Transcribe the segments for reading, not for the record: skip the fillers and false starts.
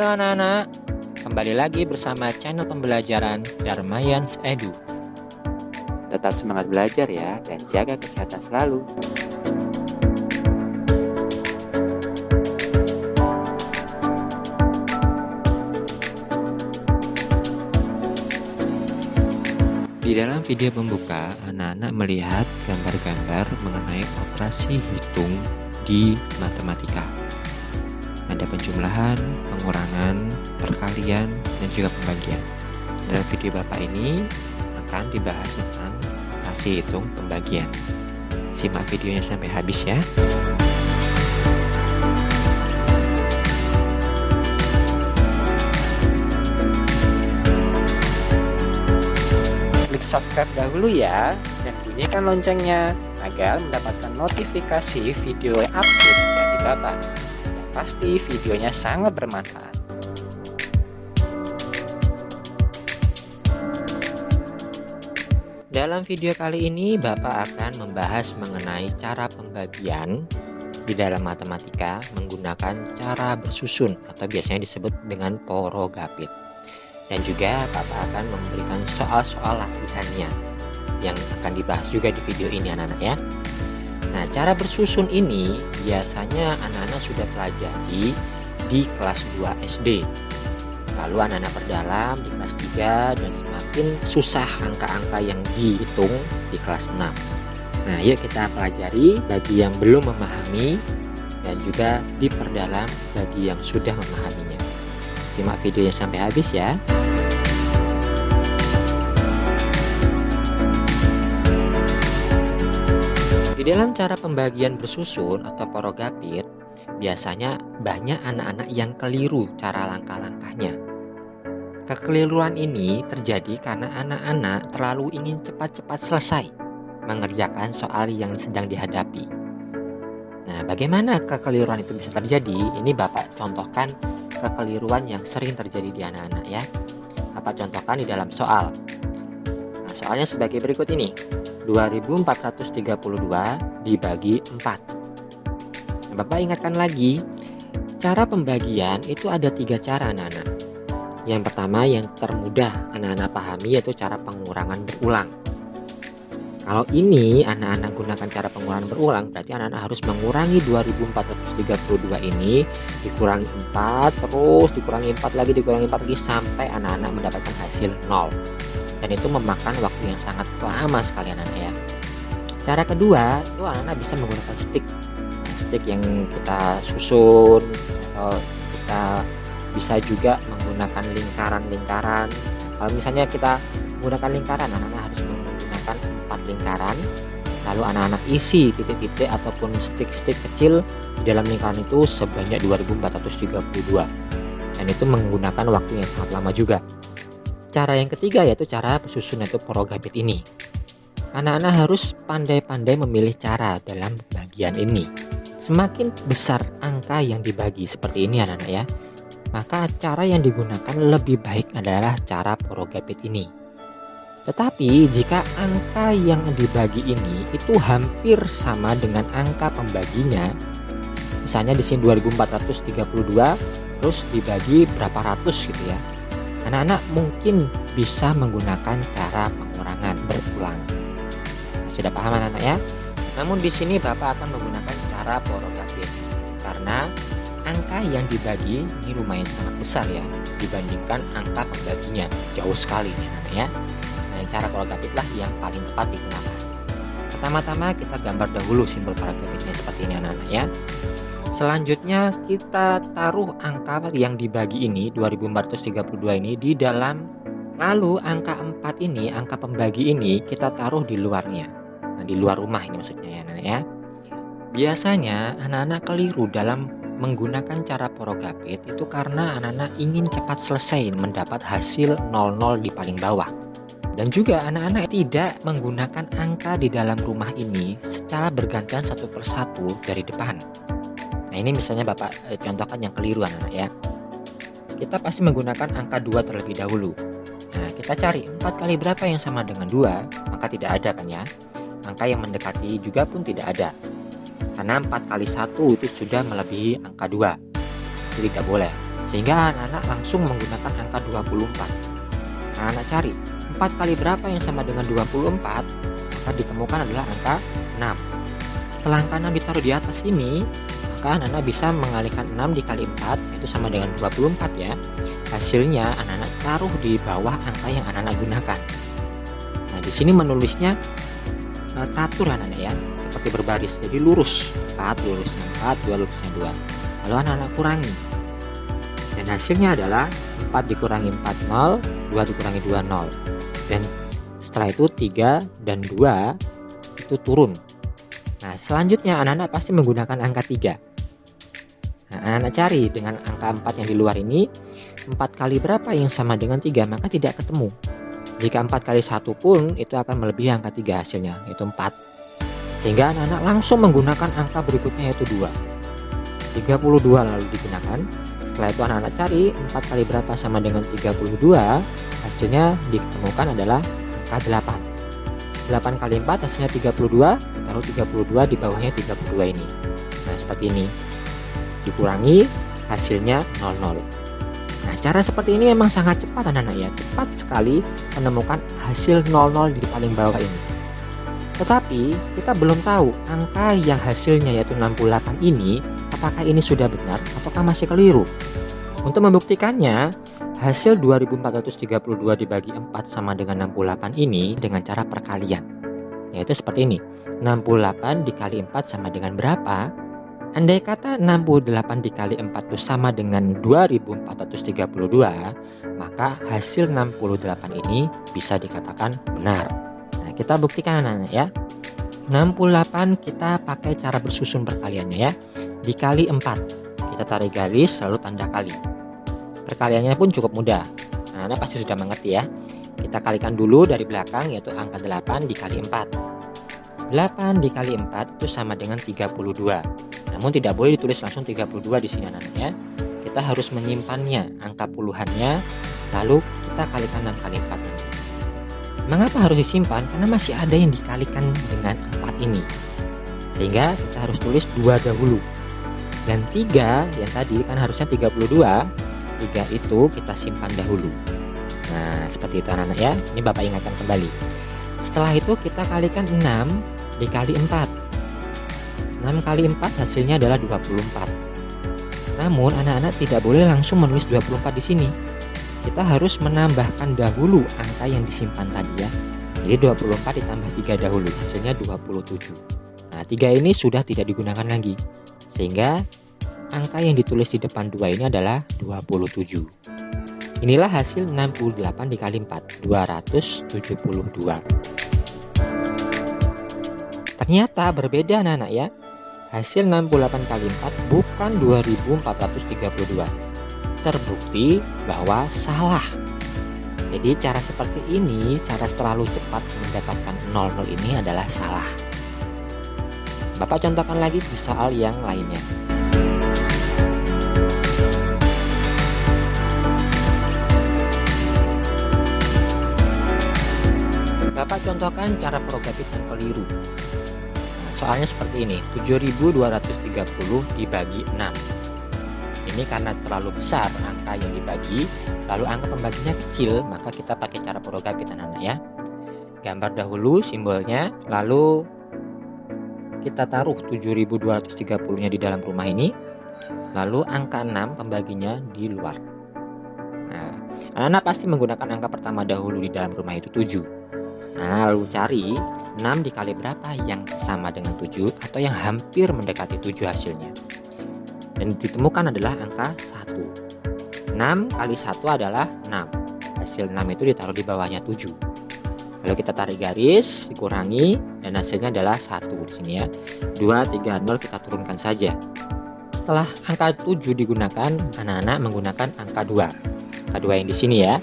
Halo anak-anak, kembali lagi bersama channel pembelajaran Darmayans Edu. Tetap semangat belajar ya, dan jaga kesehatan selalu. Di dalam video pembuka, anak-anak melihat gambar-gambar mengenai operasi hitung di matematika. Ada penjumlahan, pengurangan, perkalian, dan juga pembagian. Dalam video Bapak ini akan dibahas tentang operasi hitung pembagian. Simak videonya sampai habis ya. Klik subscribe dahulu ya, dan bunyikan loncengnya agar mendapatkan notifikasi video update dari Bapak. Pasti videonya sangat bermanfaat. Dalam video kali ini Bapak akan membahas mengenai cara pembagian di dalam matematika menggunakan cara bersusun atau biasanya disebut dengan porogapit. Dan juga Bapak akan memberikan soal-soal latihannya yang akan dibahas juga di video ini anak-anak ya. Nah, cara bersusun ini biasanya anak-anak sudah pelajari di kelas 2 SD. Lalu anak-anak perdalam di kelas 3 dan semakin susah angka-angka yang dihitung di kelas 6. Nah, yuk kita pelajari bagi yang belum memahami dan juga diperdalam bagi yang sudah memahaminya. Simak videonya sampai habis ya. Di dalam cara pembagian bersusun atau porogapit, biasanya banyak anak-anak yang keliru cara langkah-langkahnya. Kekeliruan ini terjadi karena anak-anak terlalu ingin cepat-cepat selesai mengerjakan soal yang sedang dihadapi. Nah, bagaimana kekeliruan itu bisa terjadi? Ini Bapak contohkan kekeliruan yang sering terjadi di anak-anak ya. Bapak contohkan di dalam soal. Nah, soalnya sebagai berikut ini. 2432 dibagi 4. Nah, Bapak ingatkan lagi, cara pembagian itu ada 3 cara anak-anak. Yang pertama yang termudah anak-anak pahami yaitu cara pengurangan berulang. Kalau ini anak-anak gunakan cara pengurangan berulang, berarti anak-anak harus mengurangi 2432 ini, dikurangi 4, terus dikurangi 4 lagi, dikurangi 4 lagi, sampai anak-anak mendapatkan hasil 0. Dan itu memakan waktu yang sangat lama sekali anak-anak ya. Cara kedua itu anak-anak bisa menggunakan stick yang kita susun, atau kita bisa juga menggunakan lingkaran-lingkaran. Kalau misalnya kita menggunakan lingkaran, anak-anak harus menggunakan 4 lingkaran, lalu anak-anak isi titik-titik ataupun stick kecil di dalam lingkaran itu sebanyak 2432, dan itu menggunakan waktu yang sangat lama juga. Cara yang ketiga yaitu cara bersusun yaitu porogapit ini. Anak-anak harus pandai-pandai memilih cara dalam bagian ini. Semakin besar angka yang dibagi seperti ini anak-anak ya, maka cara yang digunakan lebih baik adalah cara porogapit ini. Tetapi jika angka yang dibagi ini itu hampir sama dengan angka pembaginya, misalnya di sini 2432 terus dibagi berapa ratus gitu ya, anak-anak mungkin bisa menggunakan cara pengurangan berulang. Sudah paham anak-anak ya? Namun di sini Bapak akan menggunakan cara porogapit karena angka yang dibagi ini lumayan sangat besar ya dibandingkan angka pembaginya, jauh sekali nih anak-anak ya. Nah, cara porogapit lah yang paling tepat digunakan. Pertama-tama kita gambar dahulu simbol porogapitnya seperti ini anak-anak ya. Selanjutnya kita taruh angka yang dibagi ini 2432 ini di dalam, lalu angka 4 ini, angka pembagi ini kita taruh di luarnya. Nah, di luar rumah ini maksudnya ya anak-anak ya. Biasanya anak-anak keliru dalam menggunakan cara porogapit itu karena anak-anak ingin cepat selesai mendapat hasil 00 di paling bawah. Dan juga anak-anak tidak menggunakan angka di dalam rumah ini secara bergantian satu persatu dari depan. Nah, ini misalnya Bapak contohkan yang keliru anak-anak ya. Kita pasti menggunakan angka 2 terlebih dahulu. Nah, kita cari 4 kali berapa yang sama dengan 2, maka tidak ada kan ya. Angka yang mendekati juga pun tidak ada. Karena 4 kali 1 itu sudah melebihi angka 2. Itu tidak boleh. Sehingga anak-anak langsung menggunakan angka 24. Anak-anak cari 4 kali berapa yang sama dengan 24, maka ditemukan adalah angka 6. Setelah angka 6 ditaruh di atas ini, maka anak-anak bisa mengalihkan 6 dikali 4, yaitu sama dengan 24 ya. Hasilnya anak-anak taruh di bawah angka yang anak-anak gunakan. Nah, di sini menulisnya teratur anak-anak ya, seperti berbaris. Jadi lurus, 4 lurusnya 4, 2 lurusnya 2. Lalu anak-anak kurangi. Dan hasilnya adalah 4 dikurangi 4 0, 2 dikurangi 2 0. Dan setelah itu 3 dan 2 itu turun. Nah, selanjutnya anak-anak pasti menggunakan angka 3. Nah, anak-anak cari dengan angka 4 yang di luar ini, 4 kali berapa yang sama dengan 3, maka tidak ketemu. Jika 4 kali 1 pun itu akan melebihi angka 3 hasilnya, yaitu 4. Sehingga anak-anak langsung menggunakan angka berikutnya yaitu 2. 32 lalu digunakan. Setelah itu anak-anak cari 4 kali berapa sama dengan 32, hasilnya ditemukan adalah angka 8. 8 kali 4 hasilnya 32, taruh 32 di bawahnya 32 ini. Nah, seperti ini. Dikurangi, hasilnya 00. Nah, cara seperti ini memang sangat cepat anak-anak ya. Cepat sekali menemukan hasil 00 di paling bawah ini. Tetapi kita belum tahu angka yang hasilnya yaitu 68 ini, apakah ini sudah benar ataukah masih keliru. Untuk membuktikannya, hasil 2432 dibagi 4 sama dengan 68 ini dengan cara perkalian. Yaitu seperti ini. 68 dikali 4 sama dengan berapa? Andai kata 68 dikali 4 itu sama dengan 2432, maka hasil 68 ini bisa dikatakan benar. Nah, kita buktikan anak-anak ya. 68 kita pakai cara bersusun perkaliannya ya. Dikali 4. Kita tarik garis lalu tanda kali. Perkaliannya pun cukup mudah. Nah, Anda pasti sudah mengerti ya. Kita kalikan dulu dari belakang yaitu angka 8 dikali 4. 8 dikali 4 itu sama dengan 32. Namun tidak boleh ditulis langsung 32 di sini anak-anak ya. Kita harus menyimpannya angka puluhannya, lalu kita kalikan 6 kali 4 nanti. Mengapa harus disimpan? Karena masih ada yang dikalikan dengan 4 ini. Sehingga kita harus tulis 2 dahulu. Dan 3 yang tadi kan harusnya 32, 3 itu kita simpan dahulu. Nah, seperti itu anak-anak ya. Ini Bapak ingatkan kembali. Setelah itu kita kalikan 6 dikali 4. 6 kali 4 hasilnya adalah 24. Namun anak-anak tidak boleh langsung menulis 24 di sini. Kita harus menambahkan dahulu angka yang disimpan tadi ya. Jadi 24 ditambah 3 dahulu, hasilnya 27. Nah, 3 ini sudah tidak digunakan lagi. Sehingga angka yang ditulis di depan 2 ini adalah 27. Inilah hasil 68 dikali 4, 272. Ternyata berbeda anak-anak ya. Hasil 68 kali 4 bukan 2432. Terbukti bahwa salah. Jadi cara seperti ini, cara terlalu cepat mendapatkan 00 ini adalah salah. Bapak contohkan lagi di soal yang lainnya. Bapak contohkan cara prerogatif yang keliru. Soalnya seperti ini, 7230 dibagi 6. Ini karena terlalu besar angka yang dibagi, lalu angka pembaginya kecil, maka kita pakai cara prerogatif anak-anak ya. Gambar dahulu simbolnya, lalu kita taruh 7230-nya di dalam rumah ini, lalu angka 6 pembaginya di luar. Nah, anak-anak pasti menggunakan angka pertama dahulu di dalam rumah itu 7. Nah, lalu cari 6 dikali berapa yang sama dengan 7 atau yang hampir mendekati 7 hasilnya. Dan ditemukan adalah angka 1. 6 kali 1 adalah 6. Hasil 6 itu ditaruh di bawahnya 7. Lalu kita tarik garis, dikurangi, dan hasilnya adalah 1 di sini ya. 2, 3, 0 kita turunkan saja. Setelah angka 7 digunakan, anak-anak menggunakan angka 2. Angka 2 yang di sini ya.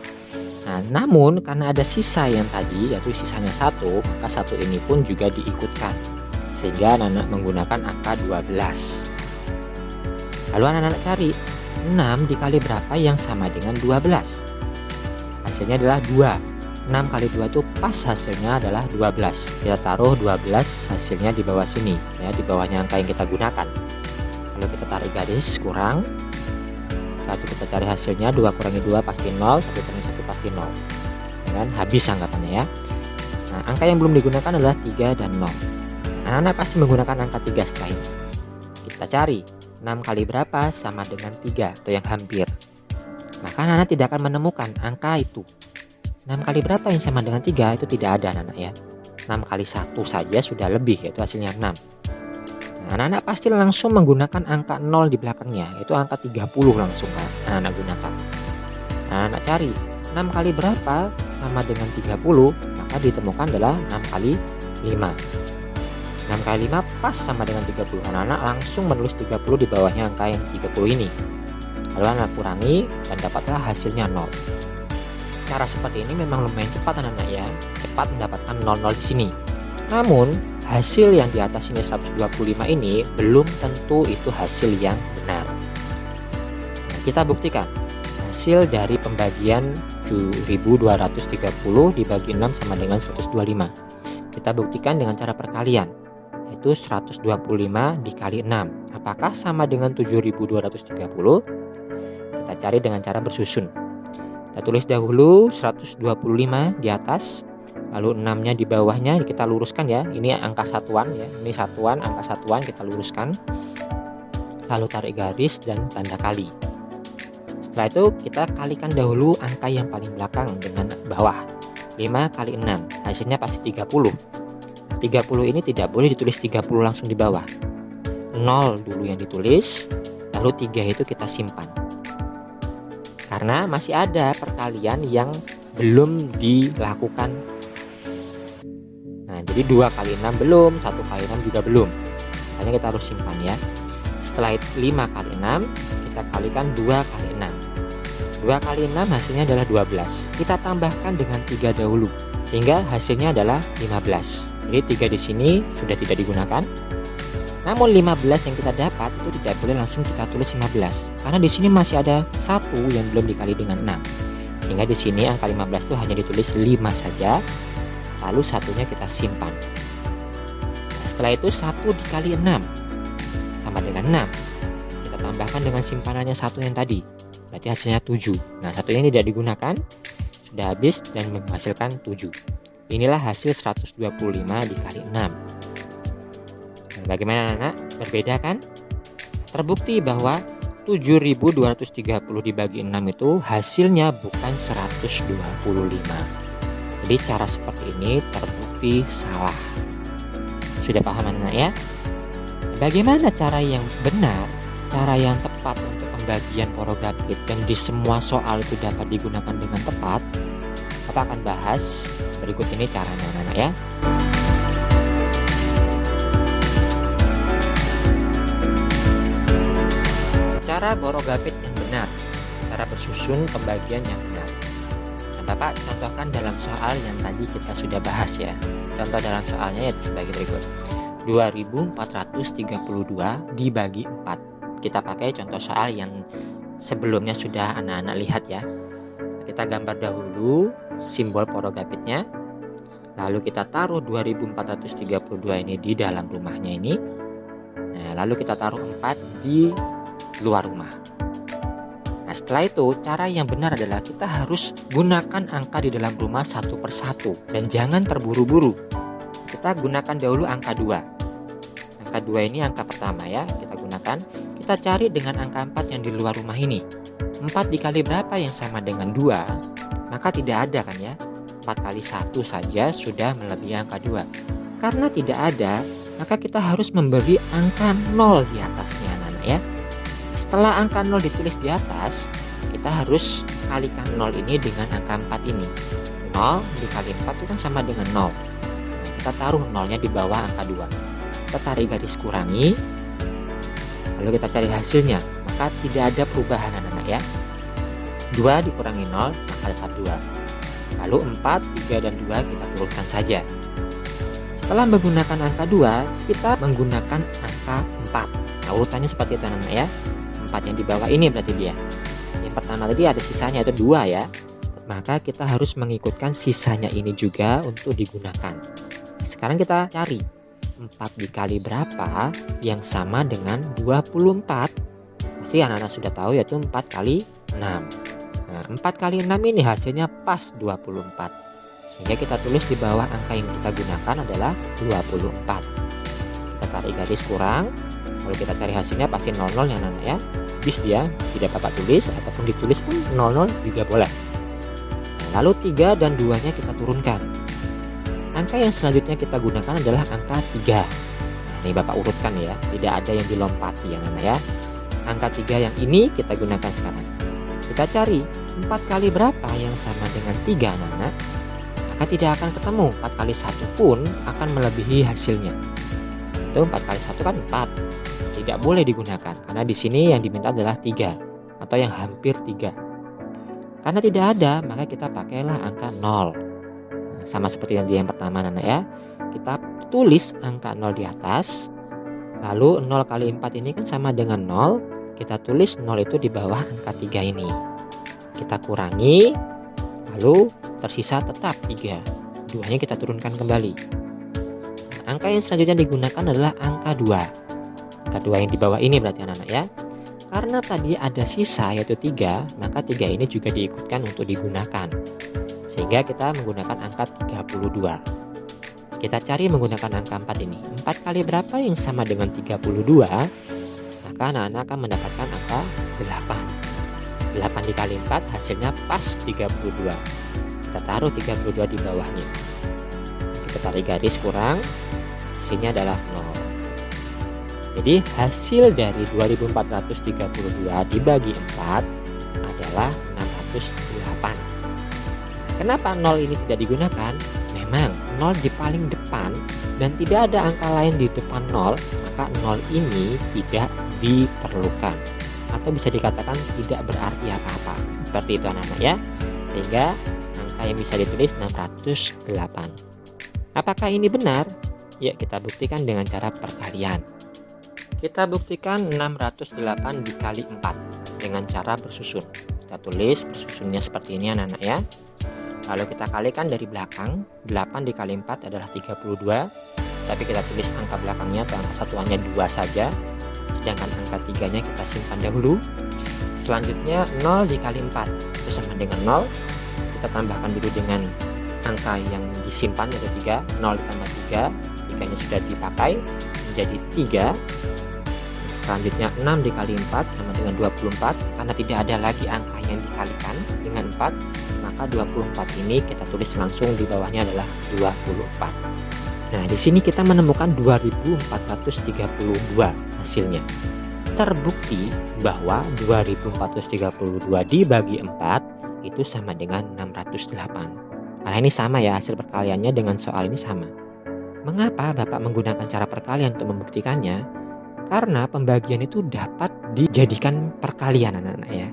Nah, namun karena ada sisa yang tadi yaitu sisanya 1, maka 1 ini pun juga diikutkan. Sehingga anak-anak menggunakan angka 12. Lalu anak-anak cari 6 dikali berapa yang sama dengan 12. Hasilnya adalah 2. 6 kali 2 itu pas hasilnya adalah 12. Kita taruh 12 hasilnya di bawah sini ya, di bawahnya angka yang kita gunakan. Lalu kita tarik garis kurang. Setelah itu kita cari hasilnya, 2 kurangi 2 pasti 0, 1 kurangi 1 pasti 0. Ya kan? Habis anggapannya ya. Nah, angka yang belum digunakan adalah 3 dan 0. Anak-anak pasti menggunakan angka 3 setelah ini. Kita cari 6 kali berapa sama dengan 3 atau yang hampir. Maka anak-anak tidak akan menemukan angka itu. 6 kali berapa yang sama dengan 3 itu tidak ada anak-anak ya. 6 kali 1 saja sudah lebih, yaitu hasilnya 6. Nah, anak-anak pasti langsung menggunakan angka 0 di belakangnya, yaitu angka 30 langsung kan anak-anak gunakan. Nah, anak cari 6 kali berapa sama dengan 30, maka ditemukan adalah 6 kali 5. 6 kali 5 pas sama dengan 30. Anak-anak langsung menulis 30 di bawahnya angka yang 30 ini. Lalu anak kurangi dan dapatlah hasilnya 0. Cara seperti ini memang lumayan cepat anak-anak ya, cepat mendapatkan 00 di sini. Namun hasil yang di atas ini 125 ini belum tentu itu hasil yang benar. Nah, kita buktikan hasil dari pembagian 7230 dibagi 6 sama dengan 125. Kita buktikan dengan cara perkalian, yaitu 125 dikali 6. Apakah sama dengan 7230? Kita cari dengan cara bersusun. Kita tulis dahulu 125 di atas, lalu 6-nya di bawahnya kita luruskan ya. Ini angka satuan ya. Ini satuan, angka satuan kita luruskan. Lalu tarik garis dan tanda kali. Setelah itu kita kalikan dahulu angka yang paling belakang dengan bawah. 5 kali 6, hasilnya pasti 30. Nah, 30 ini tidak boleh ditulis 30 langsung di bawah. 0 dulu yang ditulis, lalu 3 itu kita simpan. Karena masih ada perkalian yang belum dilakukan. Nah, jadi 2 kali 6 belum, 1 kali 6 juga belum. Makanya kita harus simpan ya. Setelah itu 5 kali 6, kita kalikan 2 kali 6. 2 kali 6 hasilnya adalah 12. Kita tambahkan dengan 3 dahulu, sehingga hasilnya adalah 15. Jadi 3 di sini sudah tidak digunakan. Namun 15 yang kita dapat itu tidak boleh langsung kita tulis 15, karena di sini masih ada 1 yang belum dikali dengan 6. Sehingga di sini angka 15 itu hanya ditulis 5 saja, lalu satunya kita simpan. Nah, setelah itu 1 dikali 6 sama dengan 6. Kita tambahkan dengan simpanannya 1 yang tadi, berarti hasilnya 7. Nah, satunya tidak digunakan, sudah habis dan menghasilkan 7. Inilah hasil 125 dikali 6. Bagaimana anak? Berbeda kan? Terbukti bahwa 7230 dibagi 6 itu hasilnya bukan 125. Jadi cara seperti ini terbukti salah. Sudah paham anak ya? Bagaimana cara yang benar, cara yang tepat untuk pembagian porogapit dan di semua soal itu dapat digunakan dengan tepat? Papa akan bahas berikut ini caranya anak ya. Cara porogapit yang benar, cara bersusun pembagian yang benar. Nah, Bapak contohkan dalam soal yang tadi kita sudah bahas ya. Contoh dalam soalnya yaitu sebagai berikut. 2432 dibagi 4. Kita pakai contoh soal yang sebelumnya sudah anak-anak lihat ya. Kita gambar dahulu simbol porogapitnya. Lalu kita taruh 2432 ini di dalam rumahnya ini. Nah, lalu kita taruh 4 di luar rumah. Nah, setelah itu cara yang benar adalah kita harus gunakan angka di dalam rumah satu persatu dan jangan terburu-buru. Kita gunakan dahulu angka 2. Angka 2 ini angka pertama ya, kita gunakan. Kita cari dengan angka 4 yang di luar rumah ini. 4 dikali berapa yang sama dengan 2? Maka tidak ada kan ya. 4 kali 1 saja sudah melebihi angka 2. Karena tidak ada, maka kita harus memberi angka 0 di atasnya anak-anak ya. Setelah angka 0 ditulis di atas, kita harus kalikan 0 ini dengan angka 4 ini. 0 dikali 4 itu kan sama dengan 0. Nah, kita taruh 0-nya di bawah angka 2. Kita tarik garis kurangi, lalu kita cari hasilnya. Maka tidak ada perubahan anak-anak ya. 2 dikurangi 0, maka dapat 2. Lalu 4, 3, dan 2 kita turunkan saja. Setelah menggunakan angka 2, kita menggunakan angka 4. Nah, urutannya seperti itu anak-anak ya. 4 yang di bawah ini berarti dia. Yang pertama tadi ada sisanya itu 2 ya. Maka kita harus mengikutkan sisanya ini juga untuk digunakan. Sekarang kita cari 4 dikali berapa yang sama dengan 24. Pasti anak-anak sudah tahu yaitu 4 kali 6. Nah, 4 kali 6 ini hasilnya pas 24. Sehingga kita tulis di bawah angka yang kita gunakan adalah 24. Kita tarik garis kurang, lalu kita cari hasilnya pasti 00 ya anak-anak ya. Bis dia, tidak Bapak tulis ataupun ditulis pun 00 juga boleh. Nah, lalu 3 dan 2-nya kita turunkan. Angka yang selanjutnya kita gunakan adalah angka 3. Nah, ini Bapak urutkan ya, tidak ada yang dilompati ya anak-anak ya. Angka 3 yang ini kita gunakan sekarang. Kita cari 4 kali berapa yang sama dengan 3 anak-anak. Maka tidak akan ketemu. 4 kali 1 pun akan melebihi hasilnya. Itu 4 kali 1 kan 4. Tidak boleh digunakan karena di sini yang diminta adalah 3 atau yang hampir 3. Karena tidak ada, maka kita pakailah angka 0. Nah, sama seperti yang pertama anak ya. Kita tulis angka 0 di atas. Lalu 0 kali 4 ini kan sama dengan 0. Kita tulis 0 itu di bawah angka 3 ini. Kita kurangi, lalu tersisa tetap 3. 2-nya kita turunkan kembali. Nah, angka yang selanjutnya digunakan adalah angka 2. Angka 2 yang di bawah ini berarti anak-anak ya. Karena tadi ada sisa yaitu 3, maka 3 ini juga diikutkan untuk digunakan. Sehingga kita menggunakan angka 32. Kita cari menggunakan angka 4 ini. 4 kali berapa yang sama dengan 32? Maka anak-anak akan mendapatkan angka 8. 8 dikali 4 hasilnya pas 32. Kita taruh 32 di bawahnya. Kita tarik garis kurang, hasilnya adalah 0. Jadi hasil dari 2432 dibagi 4 adalah 608. Kenapa 0 ini tidak digunakan? Memang 0 di paling depan dan tidak ada angka lain di depan 0, maka 0 ini tidak diperlukan. Atau bisa dikatakan tidak berarti apa-apa. Seperti itu anak-anak ya. Sehingga angka yang bisa ditulis 608. Apakah ini benar? Ya, kita buktikan dengan cara perkalian. Kita buktikan 608 dikali 4 dengan cara bersusun. Kita tulis bersusunnya seperti ini anak-anak ya. Lalu kita kalikan dari belakang. 8 dikali 4 adalah 32. Tapi kita tulis angka belakangnya atau angka satuannya 2 saja. Sedangkan angka 3-nya kita simpan dahulu. Selanjutnya 0 dikali 4 itu sama dengan 0. Kita tambahkan dulu dengan angka yang disimpan yaitu 3. 0 ditambah 3, 3-nya sudah dipakai menjadi 3. Selanjutnya 6 dikali 4 sama dengan 24. Karena tidak ada lagi angka yang dikalikan dengan 4, maka 24 ini kita tulis langsung di bawahnya adalah 24. Nah, di sini kita menemukan 2432 hasilnya. Terbukti bahwa 2432 dibagi 4 itu sama dengan 608. Karena ini sama ya, hasil perkaliannya dengan soal ini sama. Mengapa Bapak menggunakan cara perkalian untuk membuktikannya? Karena pembagian itu dapat dijadikan perkalian anak-anak ya.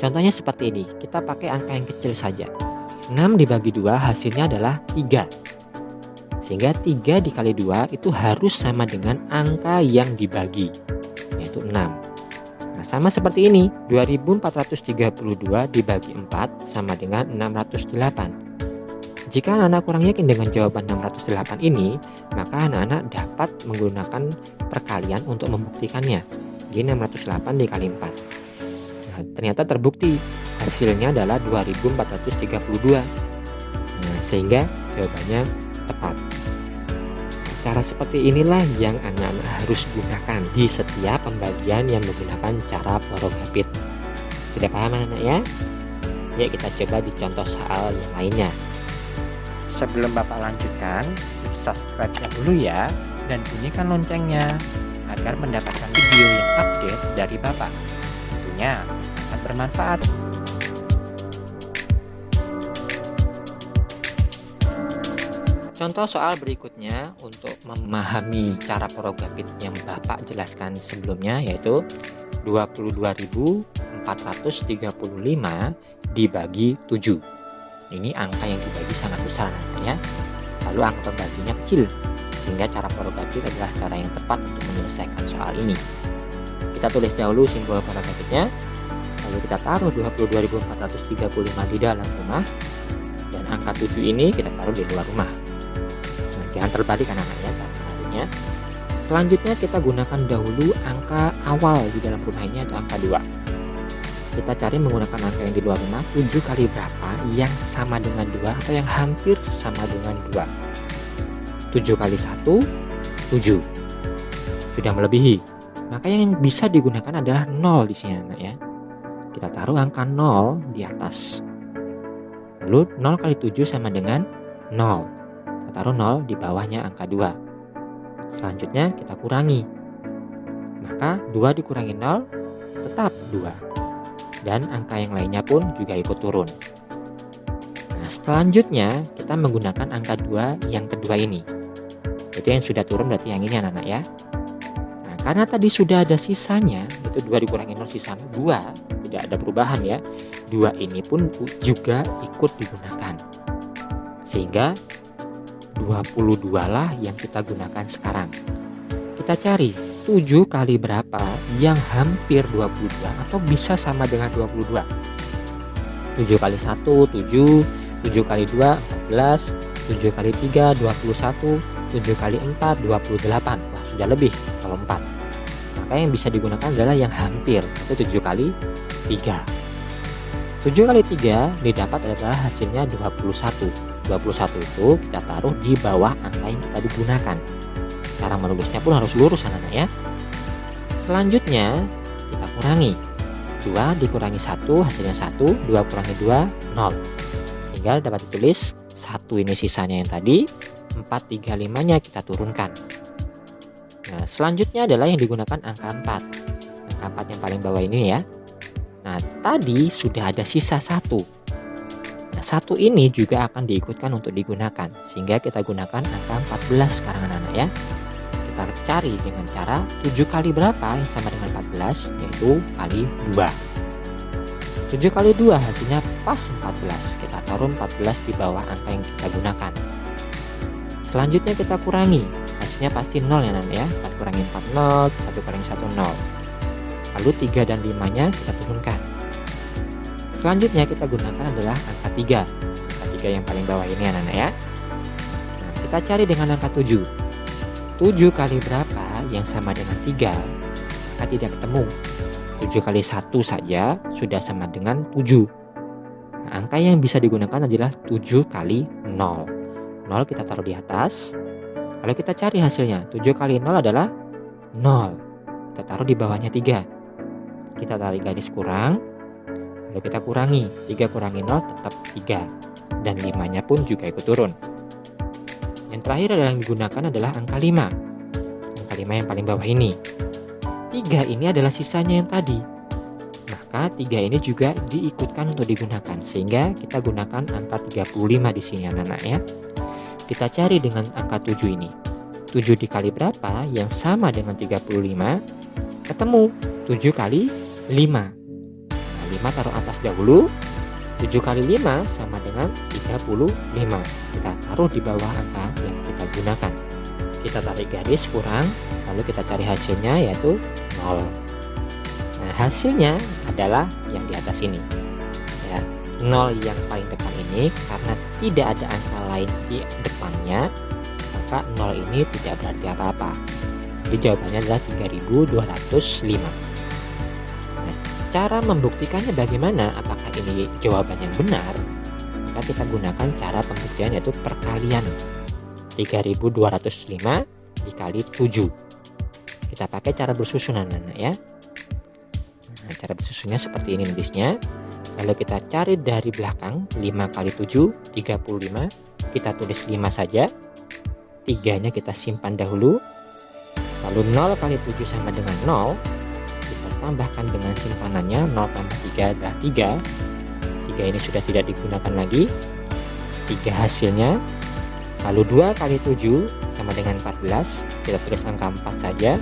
Contohnya seperti ini, kita pakai angka yang kecil saja. 6 dibagi 2 hasilnya adalah 3. Sehingga 3 dikali 2 itu harus sama dengan angka yang dibagi, yaitu 6. Nah, sama seperti ini, 2432 dibagi 4 sama dengan 608. Jika anak-anak kurang yakin dengan jawaban 608 ini, maka anak-anak dapat menggunakan perkalian untuk membuktikannya. Jadi 608 dikali 4. Nah, ternyata terbukti hasilnya adalah 2432. Nah, sehingga jawabannya tepat. Cara seperti inilah yang anak-anak harus gunakan di setiap pembagian yang menggunakan cara porogapit. Sudah paham anak-anak ya? Yuk kita coba di contoh soal yang lainnya. Sebelum Bapak lanjutkan, subscribe dulu ya dan bunyikan loncengnya agar mendapatkan video yang update dari Bapak. Tentunya sangat bermanfaat. Contoh soal berikutnya untuk memahami cara porogapit yang Bapak jelaskan sebelumnya yaitu 22.435 dibagi 7. Ini angka yang dibagi sangat besar ya. Lalu angka pembaginya kecil, sehingga cara porogapit adalah cara yang tepat untuk menyelesaikan soal ini. Kita tulis dahulu simbol porogapitnya, lalu kita taruh 22.435 di dalam rumah, dan angka 7 ini kita taruh di luar rumah. Nah, jangan terbalik anak-anak ya cara menaruhnya. Selanjutnya kita gunakan dahulu angka awal di dalam rumah ini atau angka 2. Kita cari menggunakan angka yang di luar rumah, 7 kali berapa yang sama dengan 2 atau yang hampir sama dengan 2. 7 kali 1, 7. Sudah melebihi. Maka yang bisa digunakan adalah 0 di sini anak ya. Kita taruh angka 0 di atas. Lalu 0 kali 7 sama dengan 0. Kita taruh 0 di bawahnya angka 2. Selanjutnya kita kurangi. Maka 2 dikurangi 0 tetap 2. Dan angka yang lainnya pun juga ikut turun. Nah, selanjutnya kita menggunakan angka 2 yang kedua ini. Itu yang sudah turun berarti yang ini anak-anak ya. Nah, karena tadi sudah ada sisanya, itu 2 dikurangi 0 sisa 2, tidak ada perubahan ya. 2 ini pun juga ikut digunakan. Sehingga 22 lah yang kita gunakan sekarang. Kita cari 7 kali berapa yang hampir 22 atau bisa sama dengan 22. 7 kali 1, 7. 7 kali 2, 14. 7 kali 3, 21. 7 kali 4, 28. Wah, sudah lebih kalau 4. Maka yang bisa digunakan adalah yang hampir, itu 7 kali 3. 7 kali 3 didapat adalah hasilnya 21. 21 itu kita taruh di bawah angka yang kita digunakan. Cara menulisnya pun harus lurus anak-anak ya. Selanjutnya kita kurangi. 2 dikurangi 1 hasilnya 1, 2 kurangi 2, 0. Sehingga dapat ditulis 1 ini sisanya yang tadi, 4, 3, 5-nya kita turunkan. Nah, selanjutnya adalah yang digunakan angka 4. Angka 4 yang paling bawah ini ya. Nah, tadi sudah ada sisa 1. Nah, 1 ini juga akan diikutkan untuk digunakan. Sehingga kita gunakan angka 14 sekarang anak-anak ya. Kita cari dengan cara 7 kali berapa yang sama dengan 14, yaitu kali 2. 7 kali 2 hasilnya pas 14. Kita taruh 14 di bawah angka yang kita gunakan. Selanjutnya kita kurangi. Hasilnya pasti 0 ya anak ya. 4 kurangi 4, 0. 1 kurangi 1, 0. Lalu 3 dan 5-nya kita turunkan. Selanjutnya kita gunakan adalah angka 3. Angka 3 yang paling bawah ini anak-anak ya. Nah, kita cari dengan angka 7. 7 kali berapa yang sama dengan 3? Maka tidak ketemu. 7 kali 1 saja sudah sama dengan 7. Nah, angka yang bisa digunakan adalah 7 kali 0. 0 kita taruh di atas. Lalu kita cari hasilnya. 7 kali 0 adalah 0. Kita taruh di bawahnya 3. Kita tarik garis kurang. Lalu kita kurangi. 3 kurangi 0 tetap 3. Dan 5-nya pun juga ikut turun. Yang terakhir adalah yang digunakan adalah angka 5. Angka 5 yang paling bawah ini. 3 ini adalah sisanya yang tadi. Maka 3 ini juga diikutkan untuk digunakan. Sehingga kita gunakan angka 35 di sini anak-anak ya. Kita cari dengan angka 7 ini. 7 dikali berapa yang sama dengan 35? Ketemu. 7 kali 5. Nah, 5 taruh atas dahulu. 7 kali 5 sama dengan 35. Kita taruh di bawah angka yang kita gunakan. Kita tarik garis kurang, lalu kita cari hasilnya yaitu 0. Nah, hasilnya adalah yang di atas ini. Ya, 0 yang paling depan ini karena tidak ada angka lain di depannya, maka 0 ini tidak berarti apa-apa. Jadi jawabannya adalah 3205. Cara membuktikannya bagaimana? Apakah ini jawaban yang benar? Maka kita gunakan cara pembuktian yaitu perkalian. 3205 dikali 7. Kita pakai cara bersusun anak-anak ya. Nah, cara bersusunnya seperti ini nulisnya. Lalu kita cari dari belakang. 5 kali 7 35. Kita tulis 5 saja. 3-nya kita simpan dahulu. Lalu 0 kali 7 sama dengan 0. Tambahkan dengan simpanannya 0 tambah 3 adalah 3. 3 ini sudah tidak digunakan lagi. 3 hasilnya. Lalu 2 kali 7 sama dengan 14. Kita tulis angka 4 saja.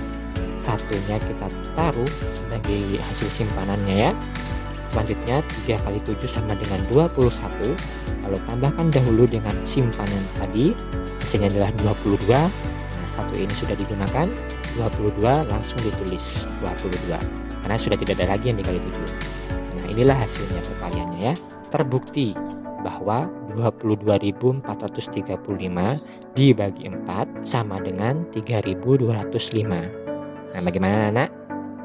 1-nya kita taruh sebagai hasil simpanannya ya. Selanjutnya 3 kali 7 sama dengan 21. Lalu tambahkan dahulu dengan simpanan tadi. Hasilnya adalah 22. Nah, 1 ini sudah digunakan. 22 langsung ditulis 22 karena sudah tidak ada lagi yang dikali 7. Nah, inilah hasilnya perkaliannya ya. Terbukti bahwa 22.435 dibagi 4 sama dengan 3.205. Nah, bagaimana anak?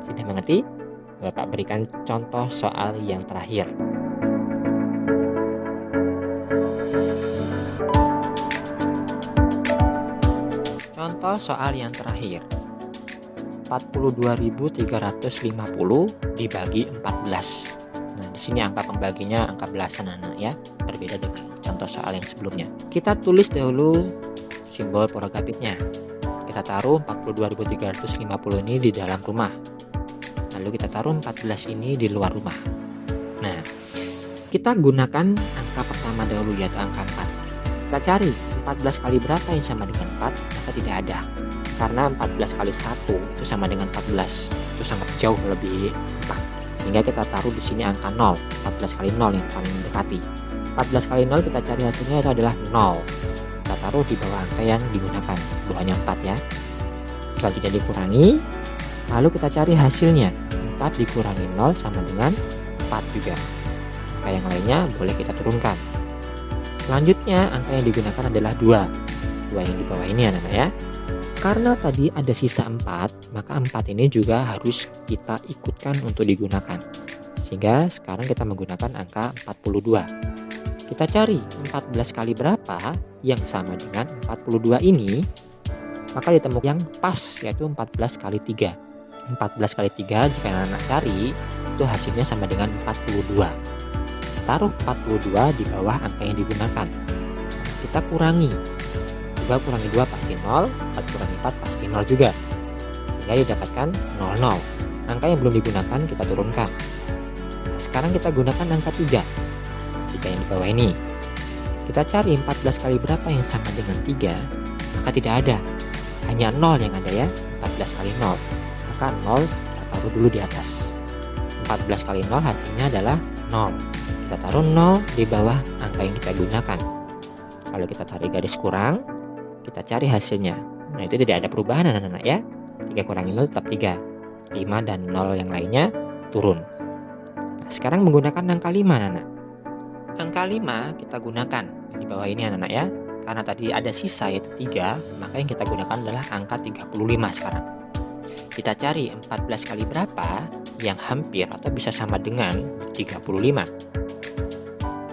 Sudah mengerti? Bapak berikan contoh soal yang terakhir. Contoh soal yang terakhir. 42.350 dibagi 14. Nah, di sini angka pembaginya angka belasan anak ya. Berbeda dengan contoh soal yang sebelumnya. Kita tulis dahulu simbol porogapitnya. Kita taruh 42.350 ini di dalam rumah. Lalu kita taruh 14 ini di luar rumah. Nah, kita gunakan angka pertama dahulu, yaitu angka 4. Kita cari 14 kali berapa yang sama dengan 4, maka tidak ada. Karena 14 kali 1 itu sama dengan 14. Itu sangat jauh lebih 4. Sehingga kita taruh di sini angka 0. 14 kali 0 yang paling mendekati. 14 kali 0 kita cari hasilnya itu adalah 0. Kita taruh di bawah angka yang digunakan. Bawahnya 4 ya. Selanjutnya dikurangi. Lalu kita cari hasilnya. 4 dikurangi 0 sama dengan 4 juga. Angka yang lainnya boleh kita turunkan. Selanjutnya angka yang digunakan adalah 2. 2 yang di bawah ini anak-anak ya. Karena tadi ada sisa 4, maka 4 ini juga harus kita ikutkan untuk digunakan. Sehingga sekarang kita menggunakan angka 42. Kita cari 14 kali berapa yang sama dengan 42 ini, maka ditemukan yang pas, yaitu 14 kali 3. 14 kali 3 jika anak-anak cari, itu hasilnya sama dengan 42. Taruh 42 di bawah angka yang digunakan. Kita kurangi. 2 kurangi 2 pasti 0, 4 kurangi 4 pasti 0 juga. Sehingga didapatkan 00. Angka yang belum digunakan kita turunkan. Nah, sekarang kita gunakan angka 3. 3 yang di bawah ini. Kita cari 14 kali berapa yang sama dengan 3, maka tidak ada. Hanya 0 yang ada ya, 14 kali 0. Maka 0 kita taruh dulu di atas. 14 kali 0 hasilnya adalah 0. Kita taruh 0 di bawah angka yang kita gunakan. Kalau kita tarik garis kurang, kita cari hasilnya. Nah, itu tidak ada perubahan anak-anak ya. 3 kurangi 0 tetap 3. 5 dan 0 yang lainnya turun. Nah, sekarang menggunakan angka 5 anak-anak. Angka 5 kita gunakan di bawah ini anak-anak ya. Karena tadi ada sisa yaitu 3, maka yang kita gunakan adalah angka 35 sekarang. Kita cari 14 kali berapa yang hampir atau bisa sama dengan 35.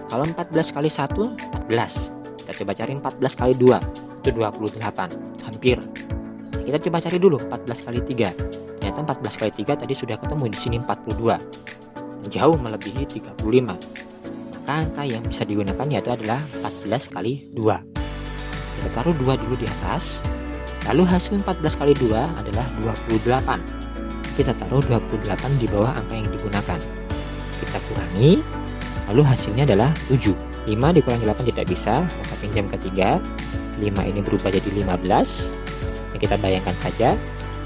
Kalau 14 kali 1, 14. Kita coba cari 14 kali 2, itu 28. Hampir. Kita coba cari dulu 14 kali 3. Ternyata 14 kali 3 tadi sudah ketemu di sini 42. Jauh melebihi 35. Maka angka yang bisa digunakan yaitu adalah 14 kali 2. Kita taruh 2 dulu di atas. Lalu hasil 14 kali 2 adalah 28. Kita taruh 28 di bawah angka yang digunakan. Kita kurangi. Lalu hasilnya adalah 7. 5 dikurangi 8 tidak bisa, maka pinjam ke 3. 5 ini berubah jadi 15. Nah, kita bayangkan saja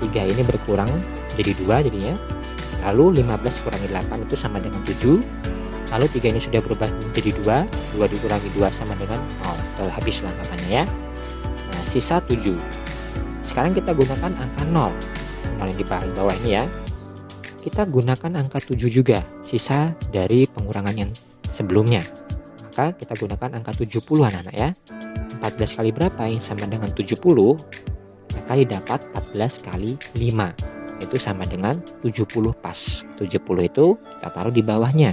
3 ini berkurang jadi 2 jadinya. Lalu 15 kurangi 8 itu sama dengan 7. Lalu 3 ini sudah berubah menjadi 2. 2 dikurangi 2 sama dengan 0. Telah habis langkapannya ya. Nah, sisa 7. Sekarang kita gunakan angka 0. 0 yang di bawah ini ya. Kita gunakan angka 7 juga, sisa dari pengurangan yang sebelumnya. Maka kita gunakan angka 70 anak-anak ya. 14 kali berapa yang sama dengan 70? Maka didapat 14 kali 5. Itu sama dengan 70 pas. 70 itu kita taruh di bawahnya.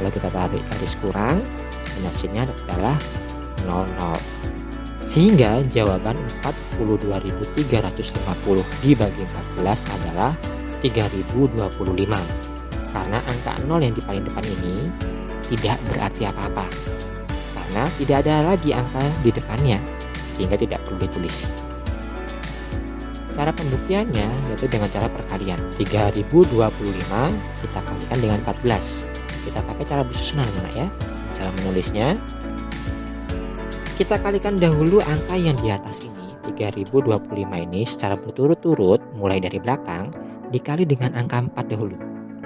Kalau kita tarik garis kurang, hasilnya adalah 00. Sehingga jawaban 42.350 dibagi 14 adalah 3025. Karena angka 0 yang di paling depan ini tidak berarti apa-apa. Karena tidak ada lagi angka di depannya, sehingga tidak perlu ditulis. Cara pembuktiannya yaitu dengan cara perkalian. 3025 kita kalikan dengan 14. Kita pakai cara bersusunan anak ya. Cara menulisnya, kita kalikan dahulu angka yang di atas ini, 3025 ini secara berturut-turut mulai dari belakang dikali dengan angka 4 dahulu.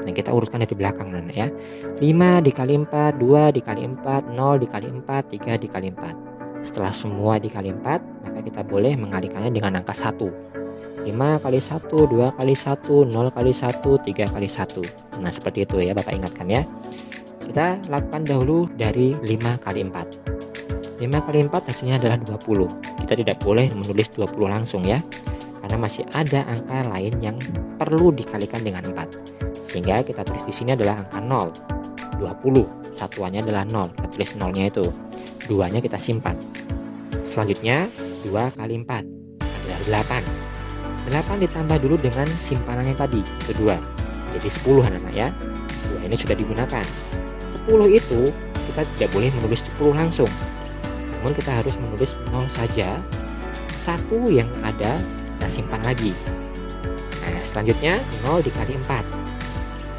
Nah, kita urutkan dari belakang anak ya. 5 dikali 4, 2 dikali 4, 0 dikali 4, 3 dikali 4. Setelah semua dikali 4, maka kita boleh mengalikannya dengan angka 1. 5 kali 1, 2 kali 1, 0 kali 1, 3 kali 1. Nah, seperti itu ya Bapak ingatkan ya. Kita lakukan dahulu dari 5 kali 4. 5 kali 4 hasilnya adalah 20. Kita tidak boleh menulis 20 langsung ya, karena masih ada angka lain yang perlu dikalikan dengan 4. Sehingga kita tulis di sini adalah angka 0. 20, satuannya adalah 0. Kita tulis nolnya itu. 2-nya kita simpan. Selanjutnya 2 kali 4 adalah 8. 8 ditambah dulu dengan simpanannya tadi, itu 2. Jadi 10 anak-anak ya. 2 ini sudah digunakan. 10 itu kita tidak boleh menulis 10 langsung. Namun kita harus menulis 0 saja. 1 yang ada kita simpan lagi. Nah, selanjutnya 0 dikali 4.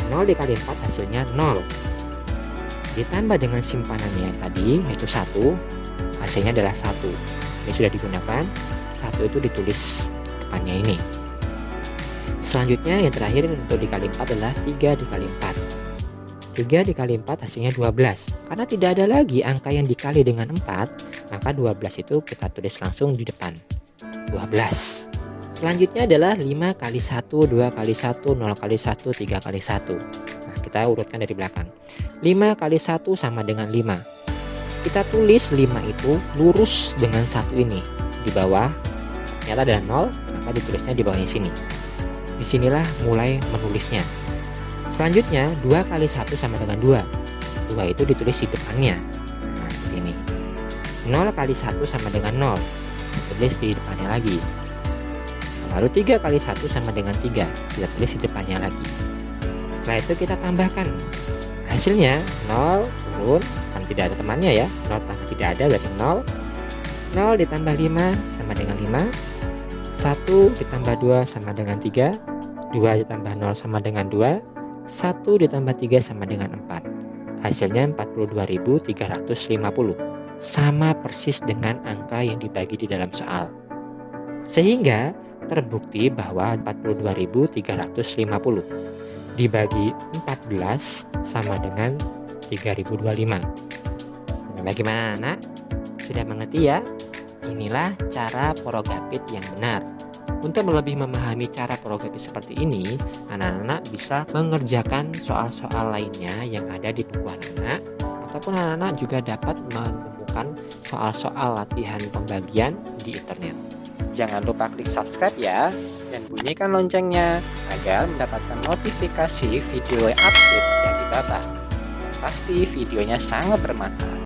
0 dikali 4 hasilnya 0. Ditambah dengan simpanannya tadi, yaitu 1, hasilnya adalah 1. Ini sudah digunakan. 1 itu ditulis depannya ini. Selanjutnya yang terakhir untuk dikali 4 adalah 3 dikali 4. 3 dikali 4 hasilnya 12. Karena tidak ada lagi angka yang dikali dengan 4, maka 12 itu kita tulis langsung di depan. 12. Selanjutnya adalah 5 kali 1, 2 kali 1, 0 kali 1, 3 kali 1. Nah, kita urutkan dari belakang. 5 kali 1 sama dengan 5. Kita tulis 5 itu lurus dengan 1 ini. Di bawah ternyata ada 0, maka ditulisnya di bawahnya sini. Disinilah mulai menulisnya. Selanjutnya 2 kali 1 sama dengan 2. 2 itu ditulis di depannya. Nah, seperti ini. 0 kali 1 sama dengan 0. Ditulis di depannya lagi. Lalu 3 kali 1 sama dengan 3. Kita tulis di depannya lagi. Setelah itu kita tambahkan. Hasilnya 0 turun, kan tidak ada temannya ya. 0 tambah tidak ada berarti 0. 0 ditambah 5 sama dengan 5. 1 ditambah 2 sama dengan 3. 2 ditambah 0 sama dengan 2. 1 ditambah 3 sama dengan 4. Hasilnya 42.350. Sama persis dengan angka yang dibagi di dalam soal. Sehingga terbukti bahwa 42.350 dibagi 14 sama dengan 3025. Bagaimana anak? Sudah mengerti ya? Inilah cara porogapit yang benar. Untuk lebih memahami cara porogapit seperti ini, anak-anak bisa mengerjakan soal-soal lainnya yang ada di buku anak-anak, ataupun anak-anak juga dapat menemukan soal-soal latihan pembagian di internet. Jangan lupa klik subscribe ya, dan bunyikan loncengnya agar mendapatkan notifikasi video update dari Bapak. Pasti videonya sangat bermanfaat.